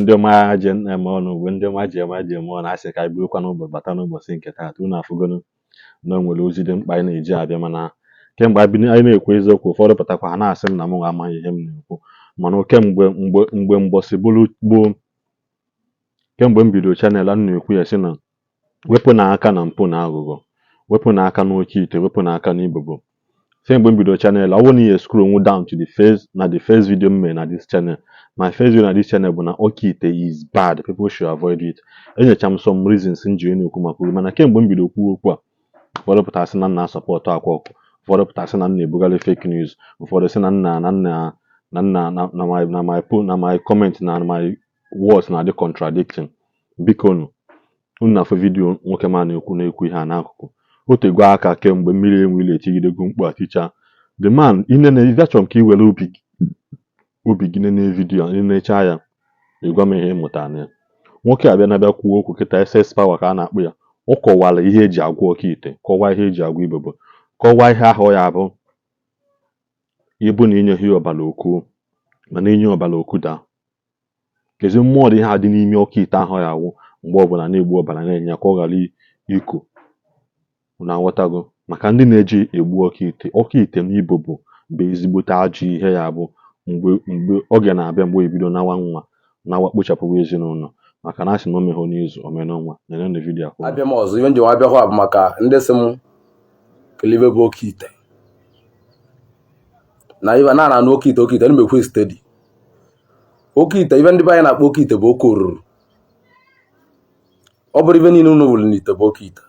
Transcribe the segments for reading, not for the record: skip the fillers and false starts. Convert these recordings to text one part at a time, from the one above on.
ndị ọma je eme ọnụ ugbo ndị ọma ji eme ọnụ asị ka anyị birokwa n'ụbọchị bata n'ụbọchị nke taata unu afụgono na o nwere ozi dị mkpa anyị na-eji abịa mana kemgbe anyị na-ekwu eziokwu ụfọdụ pụtakwa ha na-asị m na m amaghị ihe m na-ekwu mana kemgbe mbọsị bụrụ gboo kemgbe m bido chanel m na-ekwu ya sị na wepụ na aka na mpụ na aghụghọ wepụ na aka na Oke Ite wepụ na aka na Ibobo mgbe m bido chanel ọ bụrụ na ihe scroll down to the first video m mere na this channel. My first video na this channel bụ na Oke Ite is bad, people should avoid it. Enyecha m some reasons m ji na-ekwu maka uru mana kemgbe m bido kwuo okwu a ụfọdụ pụtara sị na nna sọpọtụ Akwa Okuko, ụfọdụ pụtara sị na nna ebugharị fake news, ụfọdụ sị na my comment na my words na-adị contradicting. Biko unu na-afụ vidio nwoke ma na-ekwu ihe a n'akụkụ otegwe aka kemgbe mmiri enwile etigidego mkpu aticha the man achọrọ m ka i were obi gị nene vidio na-echa ya ịgwa m ihe ịmụta na ya. Nwoke abịa na-abịa kwuo okwu kịta SS power ka a na-akpụ ya. Ọ kọwara ihe eji agwa Oke Ite, kọwaa ihe eji agwa Ibobo, kọwaa ihe ahụ ya bụ ịbụ na inye ihe ọbara okwu mana inye ọbara okwu daa kezi mmụọ dị ihe adị n'ime Oke Ite ahụ ya wụ mgbe ọbụla na-egbu ọbara na-enye ka ọ ghara iko na aghọtago maka ndị na-eji egbu Oke Ite na Ibobo bụ ezigbote ajọ ihe ya bụ mgbe oge na-abịa mgbe ebido nawa nwa nawa kpochapụwa ezinụlọ maka na asị na omehụ n'izu omenọnwa na vidio akwụ abịa m ọzọ ihe njem abịahụ abụ maka ndị sị m kelibe bụ Oke Ite na ibe na Oke Ite na mekwe stedi Oke Ite ibe ndị be anyị na-akpọ Oke Ite bụ oke oruru. Ọ bụrụ ibe niile unu wụrụ n'ite bụ Oke Ite.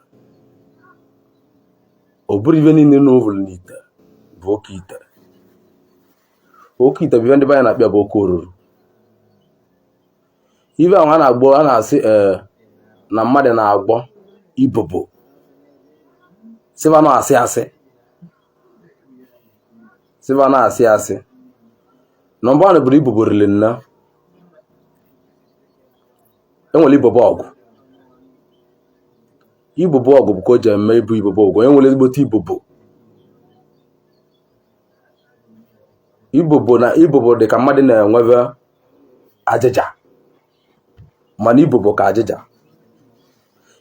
Ọ bụrụ ibe niile unu wụrụ n'ite bụ Oke Ite. Oke Ite bụ ibe ndị be anyị na-akpọ bụ oke oruru. Ibe ahụ a na-agbọ a na-asị na mmadụ na-agbọ Ibobo sịba na-asị asị na mgbe a na-eburu Ibobo rili nna enwere Ibobo ọgụ bụ ka o ji eme ibu Ibobo ọgụ enwere ezigbote Ibobo dị ka mmadụ na-enwebe ajịja mana Ibobo ka ajịja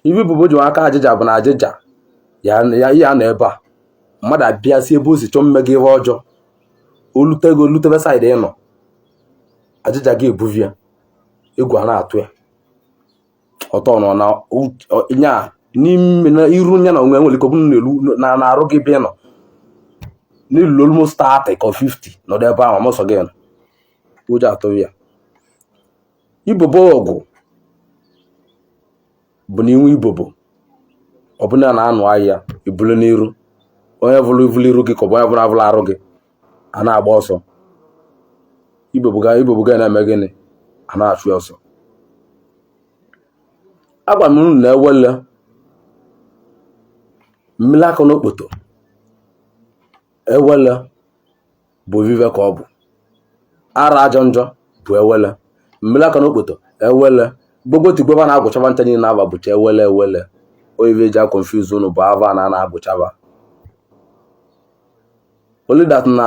ibe Ibobo ji aka ajịja bụ na ajịja ya na ebe a mmadụ abịa si ebe o si chọọ mmega ihe ọjọọ olutebe saịdị ịnọ ajịja gị ebuvia egwu a na-atụ ya ọtọ nọ na nya n'ime na iru nya na onwe nwere ike ọ bụrụ n'elu na-arụ gị bịa nọ n'elu almost 30 or 50 nọdụ ebe ahụ mọsọ gị nọ ụjọ atụ ya. Ibobo ọgụ bụ na inwe Ibobo ọ bụla na-anụ ahịa ibulu n'iru onye vụrụ iru gị ka ọ bụ onye bụla avụla arụ gị a na-agba ọsọ Ibobo ga na-eme gịnị a na-achụ ọsọ. Agwa m unu na-ewele mmiri aka n'okpoto ewele bụ vive ka ọ bụ ara ajọ njọ bụ ewele mmiri aka n'okpoto ewele gbogbo tigboba na-agụchaba ncha niile na-aba bụcha ewele oyive ji confuse unu bụ ava na-agụchaba only that na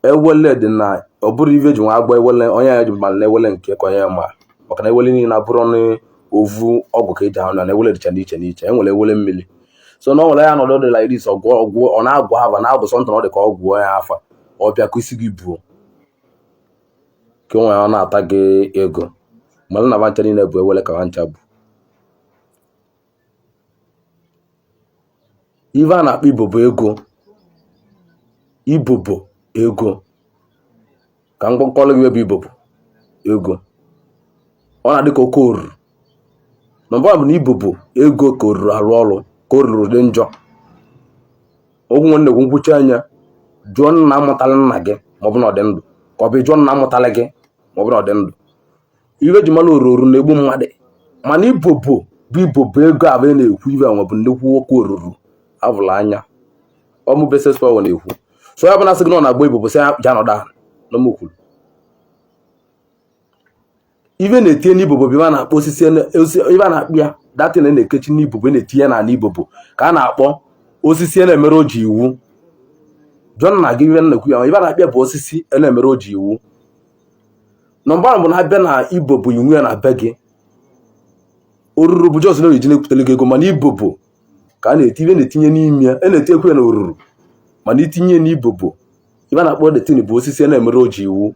ewele dị na ọ bụrụ ive ji nwa agba ewele onye ya ji mmalị na ewele nke ka onye ma maka na ewele niile abụrụ ọnụ ovu ọgwụ ka eji ahụ na ewele dịcha n'iche enwere ewele mmiri so na ọ nwere ya nọdụ dị like this ọgwụ ọ na-agwụ ava na-agụ sọntụ na ọ dị ka ọgwụ onye afa ọ bịa ka isi gị buo ka onwe ya na-ata gị ego mmalị na vancha niile bụ ewele ka vancha bụ ive a na-akpọ Ibobo ego ka mkpọkọrọ gị bụ Ibobo ego ọ na-adị ka oke oruru nọmba bụ na Ibobo ego ka oruru arụ ọrụ ka oruru dị njọ. Okwu nwanne gwu nkwuchi anya jụọ nna amụtala nna gị maọbụ na ọ dị ndụ ka ọ bụ jụọ nna amụtala gị maọbụ na ọ dị ndụ iwe ji mara oruru na-egbu mmadụ mana Ibobo bụ Ibobo ego abụ na-ekwu iwe nwe bụ nnekwu oke oruru avụla anya ọmụ beses pawa na-ekwu so ya bụ na sị gị na ọ na-agba Ibobo sị ya nọda n'okwuru ive na-etinye n'Ibobo bụ na-akpọ osisi ive a na-akpụ ya datin na-ekechi n'Ibobo na-etinye na Ibobo ka a na-akpọ osisi na-emere o ji iwu John na gị ive na-ekwu ya ive na-akpịa bụ osisi na-emere o ji iwu nọmba bụ na abịa na Ibobo inwe ya na be gị oruru bụ jos na-eji na-ekwutele gị ego, mana Ibobo ka a na-etinye n'ime ya, na-etekwu ya na oruru, mana itinye n'Ibobo ibe na-akpọ detin bụ osisi na-emere o ji iwu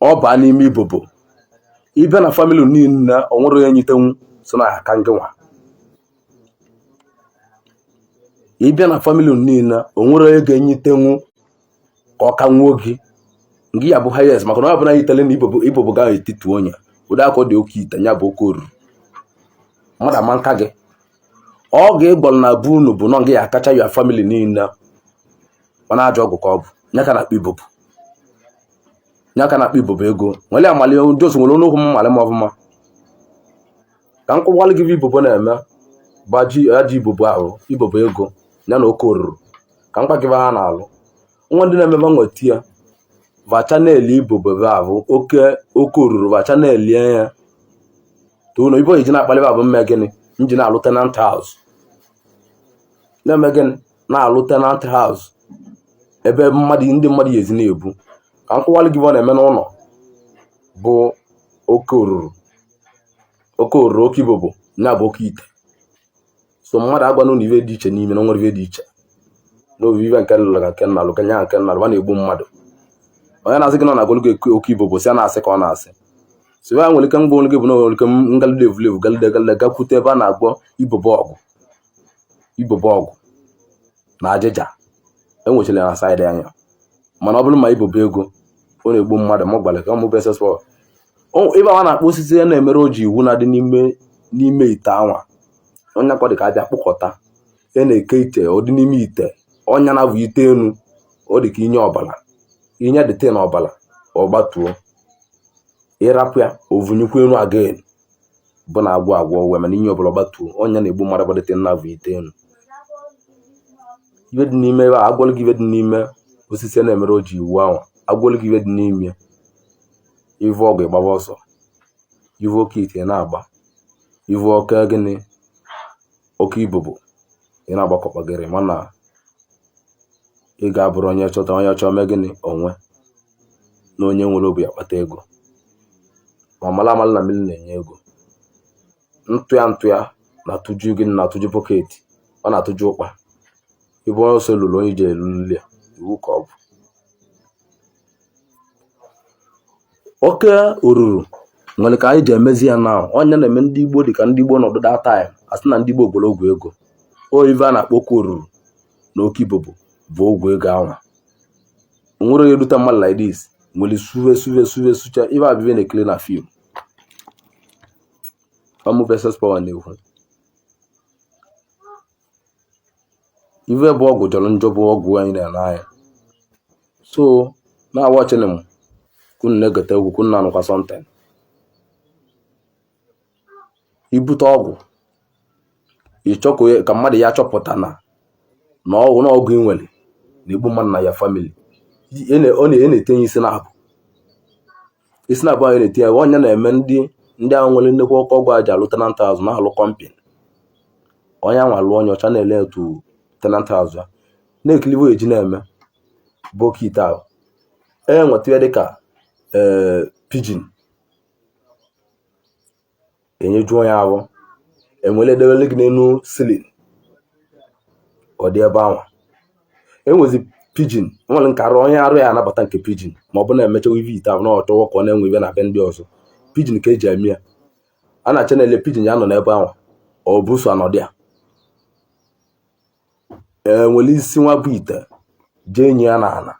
ọ baa n'ime Ibobo. Ịbịa na famili niile o nwere onye nyitenwu so na aka ngị nwa. Ịbịa na famili niile o nwere onye ga-enyitenwu ka ọ ka nwuo gị ngị ya bụ highest, maka na ọ bụla yitele na Ibobo ga etitu onye ụdị aka ọ dị Oke Ite ya bụ oke oruru mmadụ ama nka gị ọ ga-egbọrọ na bụ unu bụ nọ ngị ya akacha ya famili niile mana ajọ ọgwụ ka ọ bụ nyaka na akpa Ibobo, nyaka na akpa Ibobo ego nwere amali jos nwere onokwu mmali ma ọfụma ka m kwụgwalụ gị Ibobo na-eme gbaji aji Ibobo ahụ Ibobo ego ya na oke oruru ka mkpa gịba ha na-alụ nwa ndị na-emebe nweta ya va chanel Ibobo be ahụ oke oruru va chanel ya to no ibo iji na-akpali babụ mme gịnị nji na-alụ tenant house na-eme gịnị na-alụ tenant house ebe ndị mmadụ yezi na-ebu ka nkwụwalụ gị na-eme n'ụlọ bụ oke oruru oke Ibobo ya bụ Oke Ite. So mmadụ agbanụ na ive dị iche n'ime na nwere ive dị iche n'obi ive nke nlụrụ ka nke nnalụ ka nya nke nnalụ na-egbu mmadụ. Onye na-asị gị nọ na agolo Oke Ibobo si a na-asị ka ọ na-asị so ya nwere ike mgbe onye gị bụ na nwere ike ngalide evulevu galide gakwute ebe a na-agbọ Ibobo ọgwụ na ajịja enwechara na saịdị anya, mana ọ bụrụ ma Ibobo ego ọ na-egbu mmadụ ma gbalị ka ọmụ besesọ ebe a na-akpọ osisi ya na-emere o ji iwu na dị n'ime ite anwa onye akwa dị ka abịa kpụkọta ya na-eke ite ọ dị n'ime ite ọnya na bụ ite enu ọ dị ka inye ọbala inye dịte na ọbala ọ gbatuo ịrapụ ya ovunyekwu enu again bụ na agwọ wee mana inye ọbala gbatuo ọnya na-egbu mmadụ gbadịte na bụ ite enu. Iwe dị n'ime ebe a agwọlụ gị iwe dị n'ime osisi na-emere o ji iwu anwa agwọlụ gị iwe dị n'ime ivu ọgụ ịgbaba ọsọ ivu Oke Ite na-agba ivu oke gịnị Oke Ibobo ị na-agbakọkpagịrị mana ị ga-abụrụ onye chọta onye chọọ mee gịnị onwe na onye nwere obi akpata ego ma mala amala na mmiri na-enye ego ntụ ya na-atụju gịnị na-atụju pọketi ọ na-atụju ụkpa ibu onye ọsọ lụrụ onye ji eluli ya iwu ka ọ bụ. Oke oruru nwere ka anyị ji emezi ya na onye na-eme ndị Igbo dị ka ndị Igbo nọdụ that time asị na ndị Igbo gboro ogwu ego oyive a na-akpọ oke oruru na Oke Ibobo bụ ogwu ego anwa nwere onye rute mmadụ like this nwere suve sucha ibe abịa na-ekele na fim ọmụ versus power na-ekwu ive bụ ọgwụ jọrọ njọ bụ ọgwụ anyị na-ene anya so na-awa chenem kunu na-egote egwu kunu na-anụkwa something ibute ọgwụ ịchọkọ ka mmadụ ya chọpụta na ọgwụ ị nwere na-egbu mmadụ na ya famili ọ na-etinye isi na-abụ anyị na-etinye onye na-eme ndị ahụ nwere nnekwu ọkụ ọgwụ aja alụ tenant house na-alụ kọmpin onye anwa alụ onye ọcha na-ele etu tenant house na-ekilivo eji na-eme bụ Oke Ite ahụ nweta ya dịka pidgin enyeju onye ahụ enwere edewele gị n'elu silin ọ dị ebe anwa enwezi pidgin nwere nke arụ onye arụ ya anabata nke pidgin ma ọ bụ na-emecha ive ite ahụ na ọchọwọ ka ọ na-enwe ibe na be ndị ọzọ pidgin ka eji eme ya a na-acha na ele pidgin ya nọ n'ebe anwa ọ bụ so anọdụ ya enwere isi nwa bụ ite jee nye ya na ana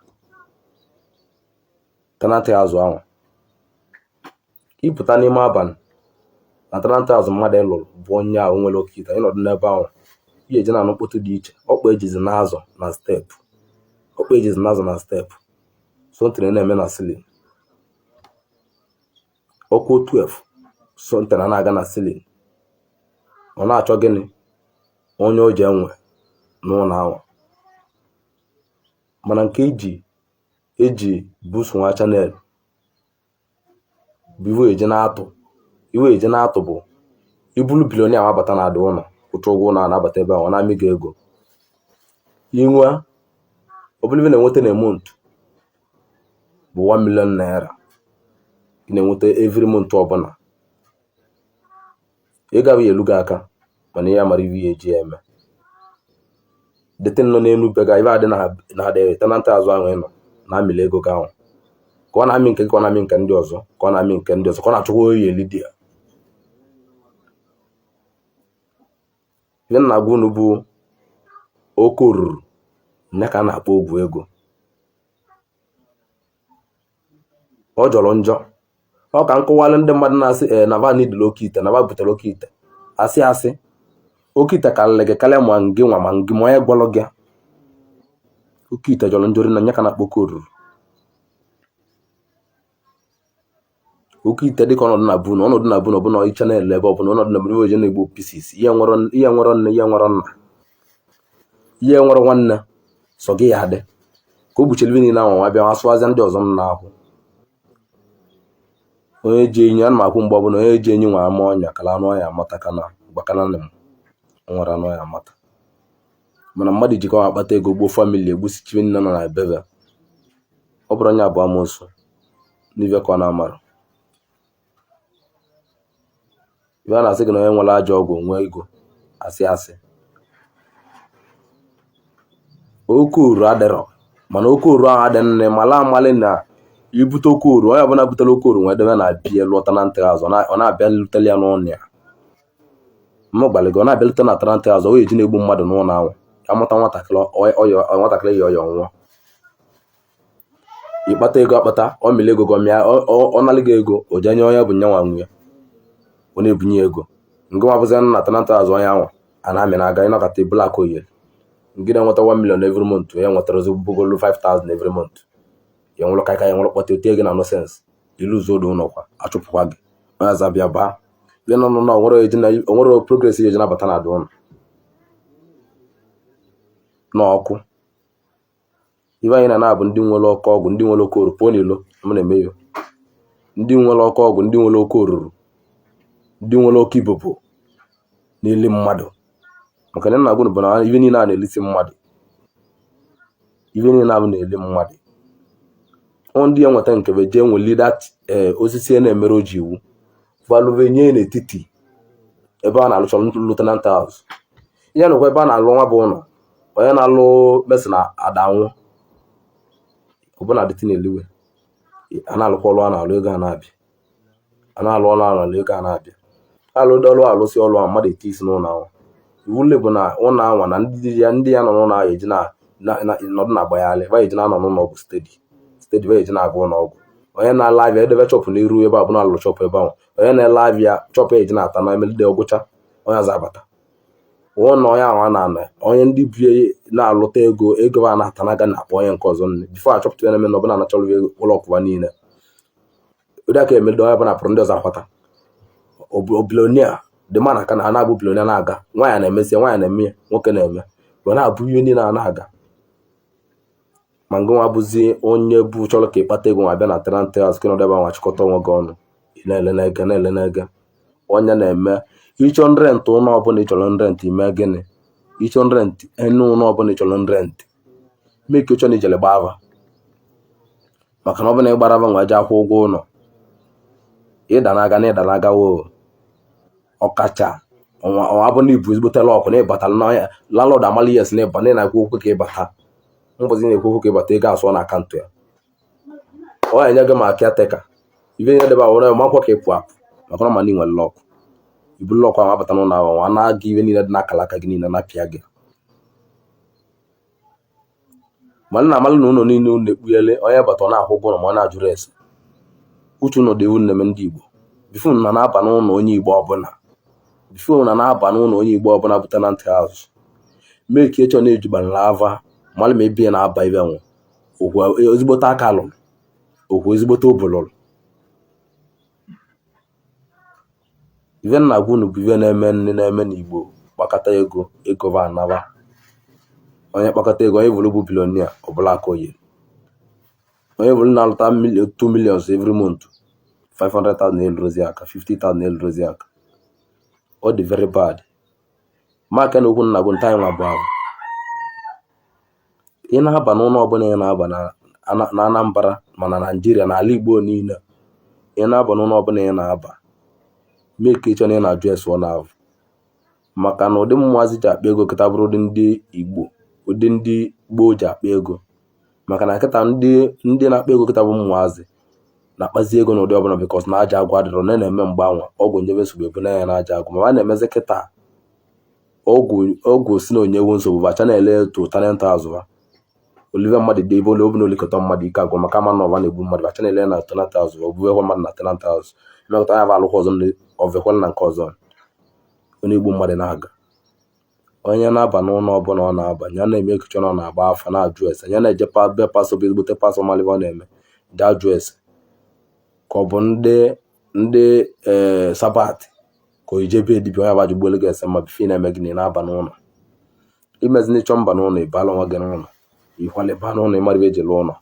tenant house anwa ịpụta n'ime abalị na tenant house mmadụ ịlụrụ bụ onye ahụ nwere Oke Ite ịnọdụ n'ebe ahụ ihe eji na-anụ mkpọtụ dị iche ọkpa ejizi n'azụ na steepụ so ntịrị na-eme na silin ọkụ 12 so ntịrị na-aga na silin ọ na-achọ gịnị onye o ji enwe n'ụlọ ahụ mana nke eji busu nwa chanel bụ iwe eje na-atụ bụ ibulu bilionia mabata na adị ụlọ ụtụ ụgwọ na-anabata ebe ahụ ọ na-amị gị ego inwe ọbụla ibe na-enweta na emont bụ 1 million naira ị na-enweta every month ọbụla. Ego abụ elu gị aka mana ya mara iwe eji eme dete nọ n'elu be ga ibe adị na adị tenant azụ ahụ ịnọ na-amịla ego gị ahụ ka ọ na-amị nke gị ka ọ na-amị nke ndị ọzọ ka ọ na-amị nke ndị ọzọ ka ọ na-achọkwa oyi eli dị ya. Ihe nna gwa unu bụ oke oruru nya ka a na-akpọ ogwu ego. Ọ jọrọ njọ. Ọ ka nkụwalụ ndị mmadụ na-asị na va nidil Oke Ite na va butere Oke Ite asị Oke Ite karịrị gị karịa ma ngị nwa ma ngị ma onye gwọrọ gị. Oke Ite jọrọ njọ na nya ka na-akpọ oke oruru. Oke Ite dịka ọnọdụ na bụ ọbụna iche na-ele ebe ọbụla ọnọdụ na bụ na-egbu pisis ihe nwere nne ihe nwere nna ihe nwere nwanne sọ gị ya adị ka o gbuchiri ibe niile ahụ nwa bịa asụazịa ndị ọzọ m na-ahụ. Onye ji enyi a na-akwụ mgbe ọbụla onye ji enyi nwa ama ọnya kala anụ ọnya amata kana gbakana nne m nwere anụ ọnya amata mana mmadụ jikọ akpata ego gbuo famili egbusichibe nne nọ na ebebe ọ bụrụ onye abụọ amoosu n'ive ka ọ na-amara. Ibe a na-asị gị na onye nwere ajọ ọgwụ nwee ego asị oke uru adịrọ mana oke uru ahụ adị nne mala amalị na ibute oke uru onye ọbụla butere oke uru nwee debe na-abịa lụọta na ntị azụ ọ na-abịa lutele ya n'ụlọ ya mgbalị gị ọ na-abịa lute na tara ntị azụ onye ji na-egbu mmadụ n'ụlọ ahụ ya mụta nwatakịrị ya ọyọ nwụọ ịkpata ego akpata ọ mịla ego gọmịa ọ nalị gị ego o jenye onye bụ nyanwa nwunye ọ na-ebunye ego ngị nwa bụzi na tara ntị azụ onye ahụ a na-amị na aga ịnọkọta ibula aka oyiri ngị na-enweta 1 million every month ya nwetara ozigbogolo 5,000 every month ya nwụrụ ka ya nwụrụ kpọta otie gị na nonsense ilu zodo ụlọkwa achụpụkwa gị onye azabịa baa ihe nọ na onwere progress eji nabata na adụ ụlọ n'ọkụ. Ibe anyị na-abụ ndị nwere oke ọgwụ ndị nwere oke oruru pụọ n'ilo m na-eme yo ndị nwere oke ọgwụ ndị nwere oke oruru ndị nwere oke ibobo n'ili mmadụ maka na nna gụnụ bụ na ibe niile a na-elisi mmadụ ibe niile abụ na-eli mmadụ ndị ya nweta nke jee nweli dat osisi na-emere oji iwu valụve nye n'etiti ebe a na-alụchọ lieutenant house ihe nụkwa ebe a na-alụ nwa bụ ụlọ onye na-alụ mesin adanwụ ọbụna dịtị n'eliwe a na-alụkwa ọlụ a na-alụ ego a na-abịa a na-alụ ọlụ a na-alụ ego a na-abịa alụdọlụ alụsị ọlụ a mmadụ eti isi n'ụlọ ahụ iwu le bụ na ụlọ anwa na ndị ya nọ n'ụlọ ahụ eji nọdụ na agbaghalị ba eji na-anọ n'ụlọ ọgwụ steedi ba eji na-agụ ụlọ ọgwụ onye na-ele abịa edebe chọpụ n'iru ebe a bụ na alụ chọpụ ebe ahụ onye na-ele abịa chọpụ eji na-ata na emelide ọgwụcha onye aza abata ụlọ onye ahụ a na-anọ onye ndị bie na-alụta ego a na-ata na aga na-akpọ onye nke ọzọ nne bifo achọpụta ya na-eme na ọbụla na-achọrọ ụlọ ọkwụwa niile ụdị aka emelide onye bụ na pụrụ ndị ọzọ akwata obilonia dị mana aka na ha na-abụ bilonia na-aga nwaanyị na-emesi nwaanyị na-eme ya nwoke na-eme bụ na-abụ ihe niile a na-aga ma ngị nwa bụzi onye bụ chọrọ ka ịkpata ego nwa bịa na tenant house kena ọdebe nwa chịkọta onwe gị ọnụ na-ele na-ege onye na-eme ịchọ nrentị ụlọ ọbụla ịchọrọ nrentị ime gịnị ịchọ nrentị enu ụlọ ọbụla ịchọrọ nrentị mee ka ịchọ na ijele gbava maka na ọbụla ịgbara ava nwa je akwụ ụgwọ ụlọ ịda na-aga wo ọkacha ọnwa bụ na ibu ezigbote ọkụ na ịbatala n'ọnya landlord amali yes na ịba na-ekwu okwu ka ịbata mbọzi na-ekwu okwu ka ịbata ego asụọ na akaụntụ ya ọ ya nye gị ma caretaker ibe nye debe ahụ makwa ka ịpụ apụ maka na mana ị nwere lọkụ iburu lọkụ ahụ abata n'ụlọ ahụ nwa na-aga ibe niile dị n'akala aka gị niile na-apịa gị ma nna amalị na ụlọ niile ụlọ ekpughele onye bata ọ na-akwụ ụgwọ ma ọ na-ajụrụ ese uche ụlọ dị ewu nne m ndị Igbo bifo na na-aba n'ụlọ onye Igbo ọbụla bifo na na-aba n'ụlọ onye Igbo ọbụla bụ tenant house mee ka ịchọ na-ejugbara ava malụ ma ebie na-aba ibe nwe okwu ezigbote aka lụrụ okwu ezigbote obolụrụ ive nna gwa unu bụ ive na-eme nne na-eme n'Igbo kpakọta ego va anaba onye kpakọta ego onye bụrụ bụ bilonia ọbụla aka oyi onye bụrụ na-alụta 2 million every month 500,000 elurozi aka 50,000 elurozi aka ọ dị very bad maka na okwu nna gwa nta anyị nwa bụ ahụ ị na-aba n'ụlọ ọbụla ya na-aba na Anambra ma na Naịjirịa na ala Igbo niile ị na-aba n'ụlọ ọbụla ị na-aba mee ka ịchọ na ị na-ajụ ese ọ na-abụ maka na ụdị mmụazị ji akpa ego kịta bụrụ ụdị ndị Igbo ụdị ndị gboo ji akpa ego maka na kịta ndị na-akpa ego kịta bụ mmụazị na-akpazi ego n'ụdị ọbụla bikos na aja agwụ adịrọ na-eme mgbanwe ọgwụ njebe nsogbu ebu na ya na aja agwụ ma a na-emezi kịta ọgwụ si na onye ewu nsogbu bacha na-ele etu talent azụ ha olive mmadụ dị ebe obi na olikọta mmadụ ike agwụ maka ama na ọba na-egbu mmadụ bacha na-ele na talent azụ ọ bụ ekwe mmadụ na talent azụ mmekọta ya bụ alụkwa ọzọ ọvekwela na nke ọzọ onye igbu mmadụ na-aga onye na-aba n'ụlọ ọbụla ọ na-aba ya na-eme echiche na ọ na-agba afa na-ajụ ese ya na-eje be pasọ bụ ezigbote pasọ malive ọ na-eme dị ajụ ese ka ọ bụ ndị sabat ka o ijebe edibia onye abaji gbuelu gị ese ma bife na-eme gị na-aba n'ụlọ imezi n'ịchọ mba n'ụlọ ịbala onwe gị n'ụlọ ịkwala ịba n'ụlọ ịmara ibe ejelu ụlọ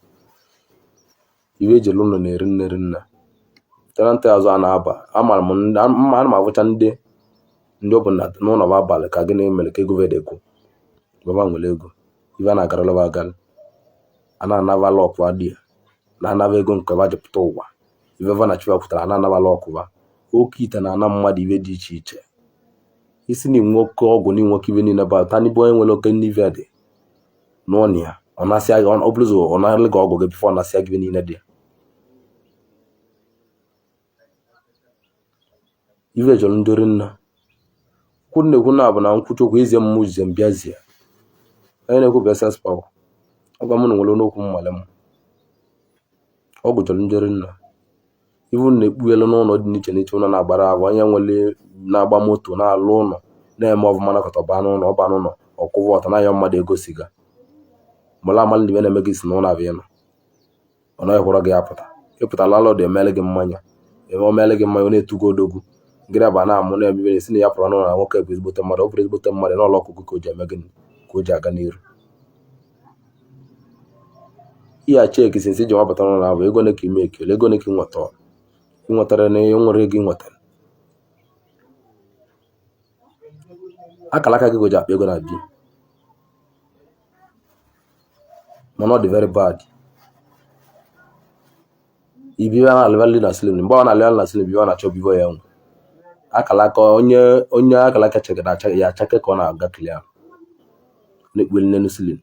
ibe ejelu ụlọ na-eri nne nne talentị azụ a na-aba ana m abụcha ndị ọ bụ n'ụlọ bụ abalị ka gịnị mere ka ego vedekwu baba nwere ego ibe a na-agaralaba agalị a na-anavala ọkụwa dị ya na-anaba ego nke bajipụta ụwa ibe va na chiva pụtara a na-anavala ọkụwa Oke Ite na-ana mmadụ ibe dị iche iche isi na inwe oke ọgwụ na inwoke ibe niile ba ta n'ibe onye nwere oke nnive dị n'ọnụ ya ọ na-asịa gị ọ bụrụ ụzọ ọ narịlị gị ọgwụ gị bifọ ọ na-asịa gị ibe niile dị ive jọrọ ndori nna kwuru na-ekwu na abụ na nkwuchi okwu izie mmụ jize mbịazie onye na-ekwu bụ ss pawa ọgwa m na nwere n'okwu mmale m ọ gụjọrọ njọrị nna ivu na-ekpughelu n'ụlọ dị n'iche n'iche ụlọ na-agbara agwa onye nwere na-agba moto na-alụ ụlọ na-eme ọbụma nakọta ọba n'ụlọ ọkwụwa ọta na ya mmadụ ego siga mụla amalị ndị na-eme gị si n'ụlọ abịa nọ ọ naghị hụrọ gị apụta ịpụtala alọdụ emele gị mmanya o meele gị mmanya ọ na-etugo odogwu ngịrị aba na-amụ na-eme esi na ya pụrụ n'ụlọ na nwoke bụ ezigbote mmadụ ọ bụrụ ezigbote mmadụ n'ụlọ ọkụkụ ka o ji eme gịnị ka o ji aga n'iru ihe cheki sinsi ji nwapụta n'ụlọ ahụ ego ne ka ime ekele ego ne ka ị nwetara na ihe nwere ego ị nwetara akala aka gị goji akpa ego na di mana ọ dị very bad ibiwe a na-alịbalị na slim mgbe ọ na-alịbalị na slim biwe na-achọ bivo ya nwe akala aka onye akala aka chegara ya achake ka ọ na-aga klia na-ekpueli n'elu slim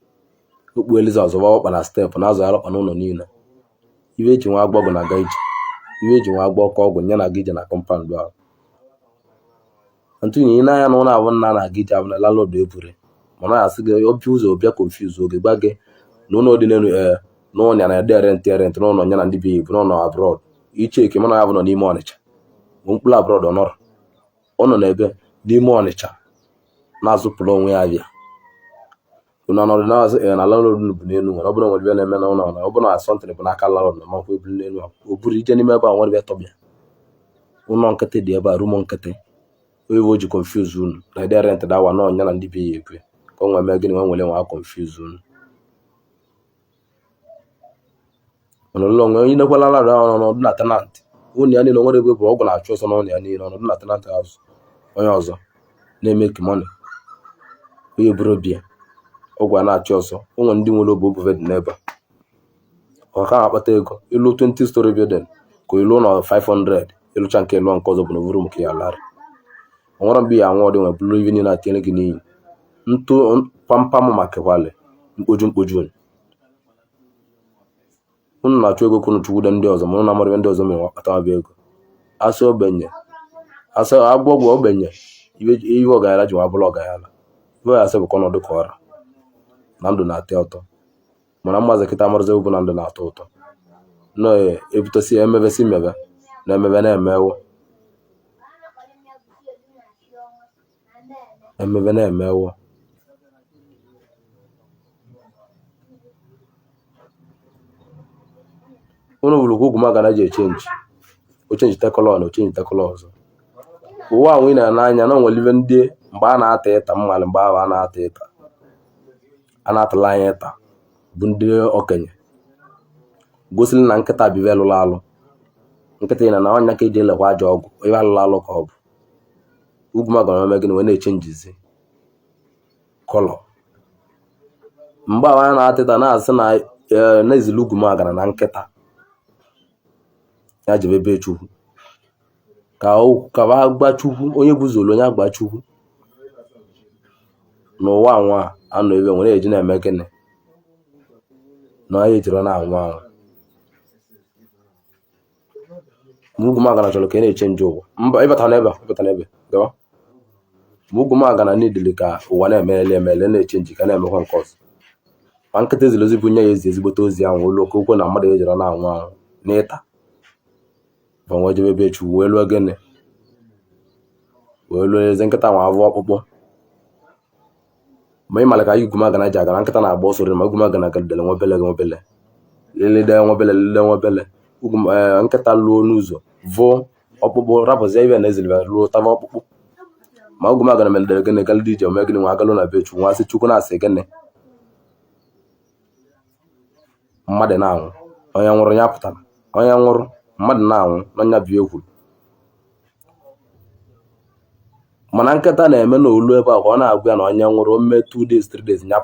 okpueliza ọzọba ọkpa na steepụ na azụ ya ọkpa n'ụlọ niile iwe eji nwa agbọgụ na-aga ije iwe eji nwa agba ọkọ ọgwụ nye na-aga ije na kọmpand ahụ ntụnye ị na-anya na ụlọ abụ nna na-aga ije abụ na lalọdụ ebure mana ya sị gị obi ụzọ ọbịa konfuz oge gba gị na ụlọ dị n'elu n'ụlọ ya na-ede rent n'ụlọ ya na ndị bi ibu n'ụlọ abrọd iche eke mana ya bụ nọ n'ime Ọnịcha bụ mkpụrụ abrọd ọ nọ n'ebe n'ime Ọnịcha na-azụpụrụ onwe ya bịa ọnọdụ na lalọdụ bụ n'elu nwere ọ bụrụ nwere ebe na-eme na ụlọ ọ bụrụ na asọntịrị bụ n'aka lalọdụ na makwa eburu n'elu o buru ije n'ime ebe a nwere ebe tọbịa ụlọ nkịtị dị ebe a rumo nkịtị oyibo ji confuse unu na ede rent dawa na ọnya na ndị bi ya ekwe ka ọ nwee mee gịnị nwe nwere nwa confuse unu ọnọdụ onwe onye nekwala lara ọnọdụ na tenant ụnụ ya niile nwere ebe bụ ọgwụ na-achụ ọsọ n'ụlọ ya niile ọnọdụ na tenant azụ onye ọzọ na-eme kimoni onye buru bịa ọgwụ a na-achị ọsọ ụmụ ndị nwere obi obuve dị n'ebe ọka na-akpata ego ịlụ 20 story building ka ịlụ na 500 ịlụcha nke ịlụ nke ọzọ bụ na ovuru maka ya larị onwere mgbe ya anwụ dị nwe bụrụ ive niile na-atinyere gị n'iyi ntụ pampam maka kwali mkpoju unu na-achụ ego kwunu chụkwude ndị ọzọ ma unu na-amarịbe ndị ọzọ mere akpata mabịa ego asị agba ọgwụ ogbenye ihe ọgayala ji nwa bụrụ ọgayala ibe ya asị bụkwa ọnọdụ ka ọra na ndụ na-atọ ụtọ mana mmazi kịta marụzi bụ na ndụ na-atọ ụtọ na-ebutesi emebesi mmebe na emebe na-emewo unu bụrụ ugwu maga na ji ochenji tekọlọ na ochenji tekọlọ ọzọ ụwa ahụ ị na-anya na onwere ibe ndị mgbe a na-ata ịta mmalị mgbe ahụ a na-ata ịta a na-atala anya ịta bụ ndị okenye gosili na nkịta bive lụrụ alụ nkịta ị na ọnya ka eji elekwa aja ọgwụ ibe alụrụ alụ ka ọ bụ ugwu magana ome gịnị wee na-echenjizi kọlọ mgbe ahụ a na-ata ịta na-asị na ezili ugwu magana na nkịta ya jebe be Chukwu ka ba gba Chukwu onye buzolo onye agba Chukwu n'ụwa anwa anọ ebe nwere eji na-eme gịnị na onye jiri na anwa Mugumagana chọrọ ka ị na-echenji ụwa mba ịbata n'ebe gawa Mugumagana n'idili ka ụwa na-emele na-echenji ka na-emekwa nke ọzọ ma nkịta ezilozi bụ nye ya ezigbote ozi ahụ olu ka okwu na mmadụ ejiri na anwa n'ịta bụ nwe jebe be Chukwu wee lụọ gịnị wee lụọ eze nkịta nwa avụ ọkpụkpụ ma ị mara ka Igumagana ji agara nkịta na-agba ọsọ ma Igumagana gadidere nwebele lelede nwebele nkịta lụọ n'ụzọ vụọ ọkpụkpụ rapụzie ibe na ezilibe lụọ tava ọkpụkpụ ma Igumagana meledere gịnị galidi ije ome gịnị nwa agalụ na be Chukwu nwa sị Chukwu na-asị gịnị mmadụ na-anwụ onye nwụrụ ya pụtara onye nwụrụ mmadụ na-anwụ n'ọnya bi egwu mana nkịta na-eme na olu ebe a ka ọ na-agwa ya na onye nwụrụ o mee 2 days 3 days ya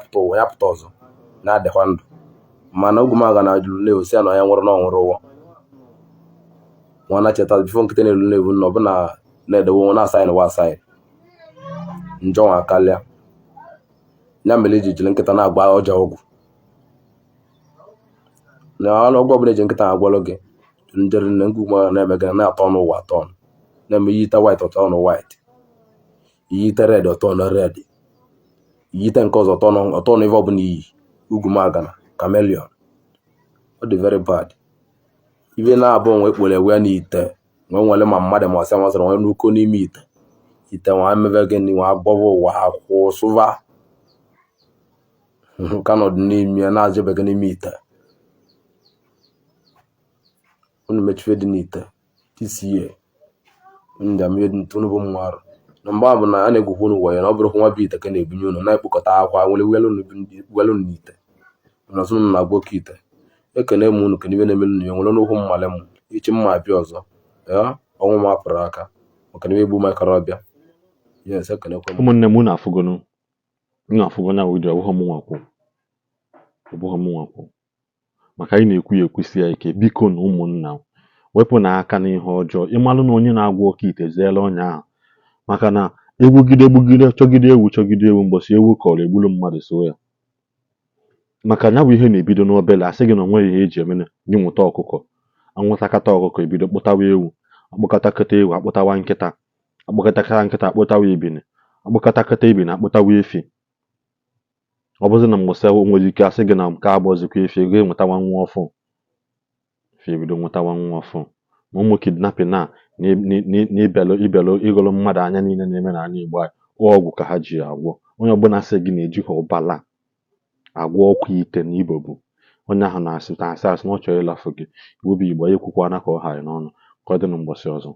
pụta ọzọ na-adịkwa ndụ mana Igumagana jụrụ na-egosi ya na onye nwụrụ na ọ nwụrụ ụwa nwa na-cheta bifo nkịta na-elu na-ebu na ọbụna na-edewo na asaịn wa asaịn njọ nwa kalịa ya mere iji jiri nkịta na-agba ọja ọgwụ na ọgwụ ọbụla eji nkịta agwalụ gị njere na Igumagana na-eme gị na-atọ ọnụ ụwa atọ ọnụ na-eme yite white ọtọ ọnụ white yite red ọtọ ọnụ red yite nke ọzọ ọtọ ọnụ ife ọbụla iyi Igumagana chameleon ọ dị very bad ibe na-abụ nwe kpere ewe n'ite nwe nwere ma mmadụ ma ọsịa masịrị nwe n'uko n'ime ite nwa emebe gịnị nwa agbọbọ ụwa akwụ sụva ka nọdụ n'ime na-ajebege n'ime ite unu mechife dị n'ite tisie ndamtụnụbụ mmarụ na mgbe bụ na a na-egwukwu unu wayo na ọ bụrụkwa nwa bụ ite ka na-ebunye unu na-ekpokọta akwa nwere welu n'ite nọsụ unu na-agba Oke Ite ekene m unu kene ibe na-emelu na nwere n'okwu mmale m ichi mma abịa ọzọ ya ọnwụ m apụrụ aka maka na egbu makarọbịa yes ekenekwe m ụmụnne m unu afụgonu na vidio ọbụghị m nwakwu maka anyị na-ekwu ya ekwusi ya ike biko na ụmụnna wepụ na aka n'ihe ọjọọ ịmalụ na onye na-agwa Oke Ite zeela ọnya ahụ maka na egbugide chọgide ewu mbọsị ewu kọrọ egbulu mmadụ so ya maka ya bụ ihe na-ebido n'obele asị gị na onweghị ihe eji eme gị nwụta ọkụkọ anwụtakata ọkụkọ ebido kpụtawa ewu akpụkatakata ewu akpụtawa nkịta akpụkatakata nkịta akpụtawa ibini akpụkatakata ibini akpụtawa efi ọ bụzi na mgbụsị nwere ike asị gị na nke abụọzikwa efi ego enwetawa nwa ọfụ efi ebido nwetawa nwa ọfụ ma ụmụ kidnapping na ibelụ ịgọlụ mmadụ anya niile na-eme n'ala Igbo anyị ọgwụ ka ha ji agwọ onye ọbụla sị gị na-eji ha ụbala agwọ ọkụ ite na Ibobo onye ahụ na-asị na ọ chọrọ ịlafụ gị Igbo Igbo ekwukwana ka ọ ghara n'ọnụ ka ọ dị na mgbọsị ọzọ